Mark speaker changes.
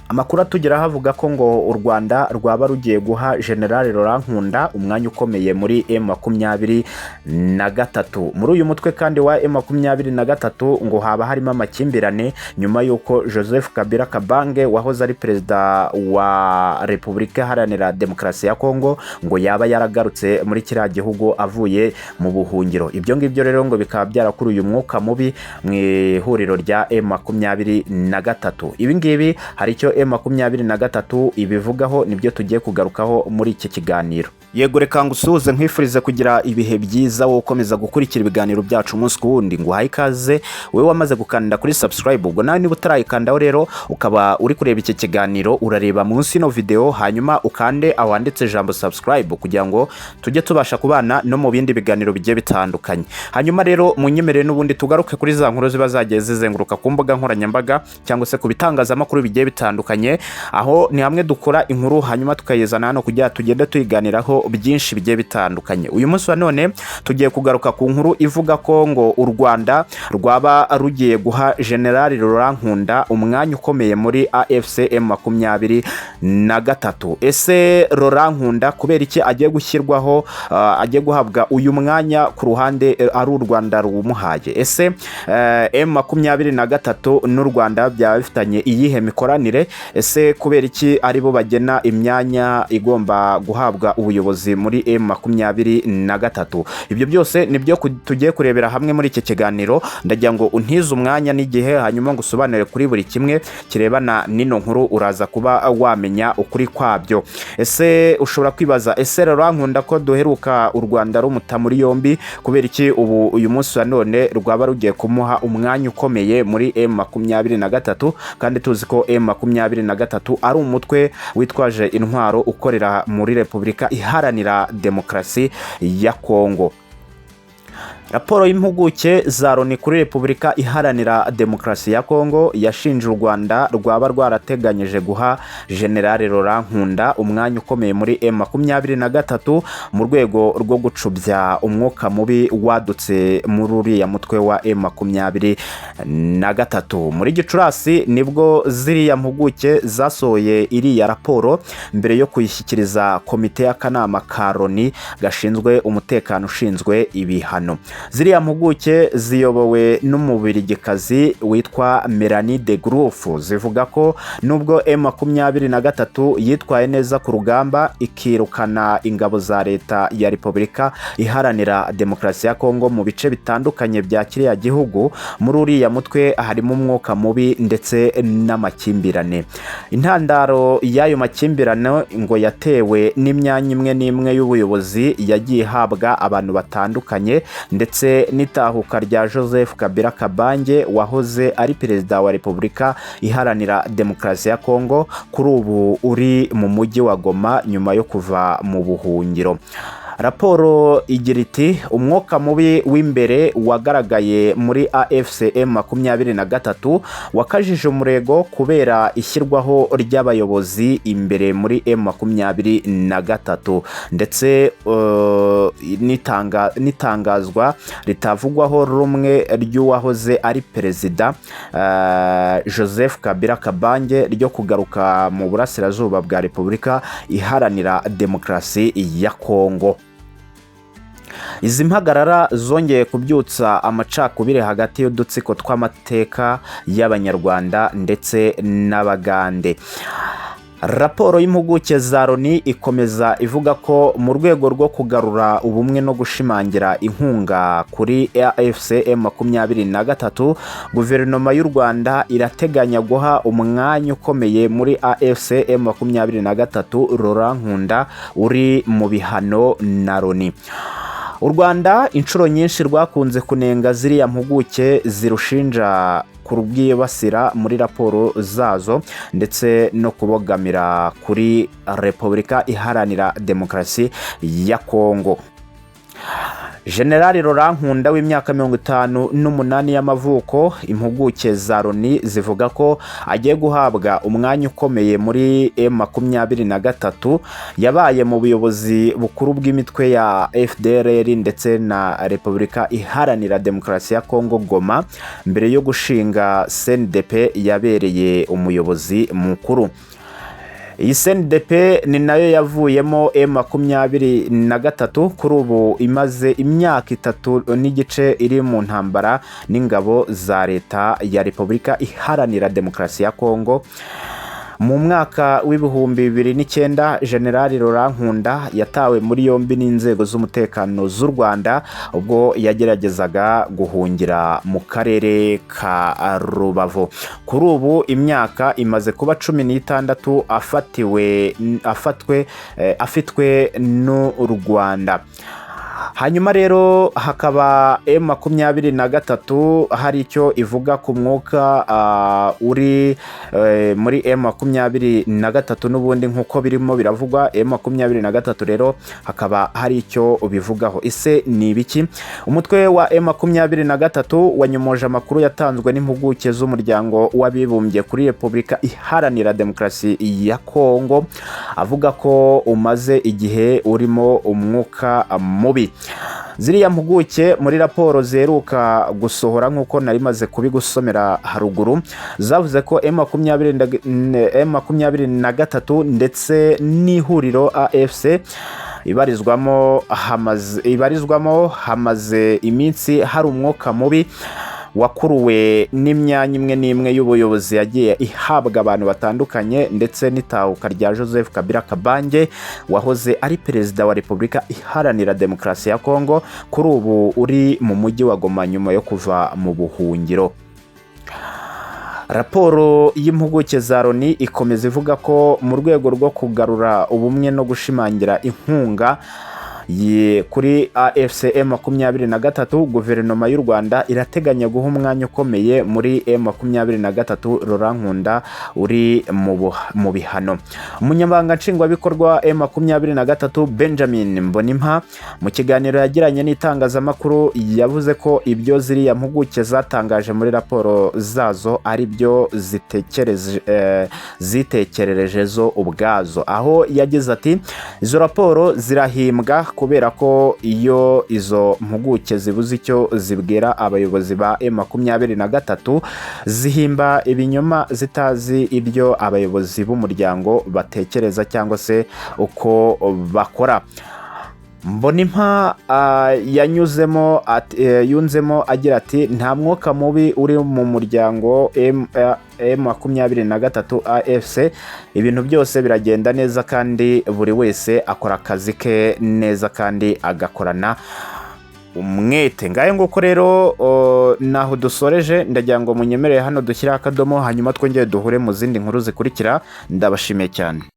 Speaker 1: Amakuru atugeraho avuga ko ngo u Rwanda rwaba rugiye guha General Laurent Nkunda umwanya ukomeye muri M23. Muri uyu mutwe kandi wa M23 ngo haba harimo amakimbirane nyuma y'uko Joseph Kabila Kabange wahoze ari perezida wa Repubulika Iharanira Demokarasi ya Kongo ngo yaba yaragarutse muri kiriya gihugu avuye mu buhungiro. Ibyo ngibyo rero ngo bikaba byarakuru uyu mwuka mubi mu ihuriro rya M23. Ibi ngibi hari icyo M23 ibivugaho, nibyo tugiye kugarukaho muri iki kiganiro. Yego reka ngusuhuze nkwifurize kugira ibihe byiza wo ukomeza gukurikira ibiganiro byacu umunsi ku wundi. Nguhaye ikaze wewe wamaze gukanda kuri subscribe, ubwo nawe niba utarayikandaho rero ukaba uri kureba iki kiganiro urareba munsi no video, hanyuma ukande awanditse ijambo subscribe kugira ngo tujye tubasha kubana no mu bindi biganiro bigiye bitandukanye. Hanyuma rero munyemerere n'ubundi tugaruke kuri za nkuru ziba zagiye zizenguruka ku mbuga nkoranyambaga cyangwa se ku bitangazamakuru bigiye bitandukanye, aho ni hamwe dukora inkuru hanyuma tukayizana hano kugira tugende tuyiganiraho byinshi bigiye bitandukanye. Uyu munsi wa none tugiye kugaruka ku nkuru ivuga ko ngo u Rwanda rwaba rugiye guha General Laurent Nkunda umwanya ukomeye muri AFC M23. Ese Laurent Nkunda kubera iki agiye gushyirwaho, agiye guhabwa uyu mwanya ku ruhande ari u Rwanda rumuhaye? Ese M23 n'u Rwanda byaba bifitanye iyihe mikoranire? Ese kubera iki ari bo bagena imyanya igomba guhabwa ubuyobozi muri M23? Ibyo byose nibyo tugiye kurebera hamwe muri iki kiganiro. Ndagira ngo untize umwanya n'igihe hanyuma ngo usobanure kuri buri kimwe kirebana n'ino nkuru, uraza kuba wamenya ukuri kwabyo. Ese ushobora kwibaza, ese Laurent Nkunda ko duheruka u Rwanda rumuta muri yombi, kubera iki ubu uyu munsi wa none rwaba rugiye kumuha umwanya ukomeye muri M23? Kandi tuzi ko M23 ari umutwe witwaje intwaro ukorera muri Repubulika Iharanira Demokarasi ya Kongo. Raporo y'impuguke za Loni kuri Repubulika Iharanira Demokarasi ya Kongo yashinje u Rwanda rwaba rwarateganyije guha General Laurent Nkunda umwanya ukomeye muri M23 mu rwego rwo gucubya umwuka mubi wadutse muri uriya mutwe wa M23. Muri Gicurasi nibwo ziriya mpuguke zasohoye iriya raporo mbere yo kuyishyikiriza komite y'akanama ka Loni gashinzwe umutekano ushinzwe ibihano. Ziriya mpuguke ziyobowe n'umubirigikazi witwa Melanie de Grouf zivuga ko nubwo M23 yitwaye neza ku rugamba ikirukana ingabo za leta ya Repubulika Iharanira Demokarasi ya Kongo mu bice bitandukanye bya kiriya gihugu, muri uriya mutwe harimo umwuka mubi ndetse n'amakimbirane. Intandaro y'ayo makimbirane ngo yatewe n'imyanya imwe n'imwe y'ubuyobozi yagiye habwa abantu batandukanye, ndetse n'itahuka rya Joseph Kabila Kabange wahoze ari perezida wa Repubulika Iharanira Demokarasi ya Kongo, kuri ubu uri mu mujyi wa Goma nyuma yo kuva mu buhungiro. Raporo igira iti umwuka mubi w'imbere wagaragaye muri AFC M23 wakajije umurego kubera ishyirwaho ry'abayobozi imbere muri M23, ndetse n'itangazwa ritavugwaho rumwe ry'uwahoze ari perezida Joseph Kabila Kabange ryo kugaruka mu burasirazuba bwa Repubulika Iharanira Demokarasi ya Kongo. Izi mpagarara zongeye kubyutsa amacakubiri hagati y'udutsiko tw'amateka y'Abanyarwanda ndetse n'Abagande. Raporo y'impuguke za Loni ikomeza ivuga ko mu rwego rwo kugarura ubumwe no gushimangira inkunga kuri AFC M23, guverinoma y'u Rwanda irateganya guha umwanya ukomeye muri AFC M23 Laurent Nkunda uri mu bihano na Loni. U Rwanda inshuro nyinshi rwakunze kunenga ziriya mpuguke zirushinja kurubwibasira muri raporo zazo ndetse no kubogamira kuri Repubulika Iharanira Demokarasi ya Kongo. General Laurent Nkunda w'imyaka 58 y'amavuko, impuguke za Loni zivuga ko agiye guhabwa umwanya ukomeye muri M23, yabaye mu buyobozi bukuru bw'imitwe ya FDLR ndetse na Repubulika Iharanira Demokarasi ya Kongo Goma mbere yo gushinga CNDP yabereye umuyobozi mukuru. Iyi CNDP ni nayo yavuyemo M23 kuri ubu imaze imyaka 3 n'igice iri mu ntambara n'ingabo za leta ya Repubulika Iharanira Demokarasi ya Kongo. Mu mwaka w'ibihumbi 2009 General Laurent Nkunda yatawe muri yombi n'inzego z'umutekano z'u Rwanda ubwo yageragezaga guhungira mu karere ka Rubavu. Kuri ubu imyaka imaze kuba 16 afitwe n'u Rwanda. Hanyuma rero hakaba M23 hari icyo ivuga ku mwuka uri muri M23 n'ubundi nkuko birimo biravugwa. M23 rero hakaba hari icyo bivugaho. Ese ni ibiki? Umutwe wa M23 wanyomoje amakuru yatanzwe n'impuguke z'umuryango w'abibumbye kuri Repubulika Iharanira Demokarasi ya Kongo avuga ko umaze igihe urimo umwuka mubi. Ziriya mpuguke muri raporo zeruka gusohora nkuko nari maze kubigusomera haruguru zavuze ko M23 ndetse n'ihuriro AFC ibarizwamo hamaze iminsi hari umwuka mubi wakuruwe n'imyanya imwe n'imwe y'ubuyobozi yagiye ihabwa abantu batandukanye ndetse n'itahuka rya Joseph Kabila Kabange wahoze ari perezida wa Repubulika Iharanira Demokarasi ya Kongo kuri ubu uri mu mujyi wa Goma nyuma yo kuva mu buhungiro. Raporo y'impuguke za Loni ikomeza ivuga ko mu rwego rwo kugarura ubumwe no gushimangira inkunga kuri AFC M23, guverinoma y'u Rwanda irateganya guha umwanya ukomeye muri M23 Laurent Nkunda uri mu bihano. Umunyamabanga nshingwabikorwa M23 Benjamin Mbonimpa mu kiganiro yagiranye n'itangazamakuru yavuze ko ibyo ziriya mpuguke zatangaje muri raporo zazo ari byo zitekerereje zo ubwazo, aho yagize ati izo raporo zirahimbwa kubera ko iyo izo mpuguke zibuze icyo zibwira abayobozi ba M23 zihimba ibinyoma zitazi ibyo abayobozi b'umuryango batekereza cyangwa se uko bakora. Mbonimpa yunzemo agira ati nta mwuka mubi uri mu muryango M23 AFC, ibintu byose biragenda neza kandi buri wese akora akazi ke neza kandi agakorana umwete. Ngaye nguko rero naho dusoreje, ndagira ngo munyemerere hano dushyira akadomo hanyuma twongere duhure mu zindi nkuru zikurikira. Ndabashimiye cyane.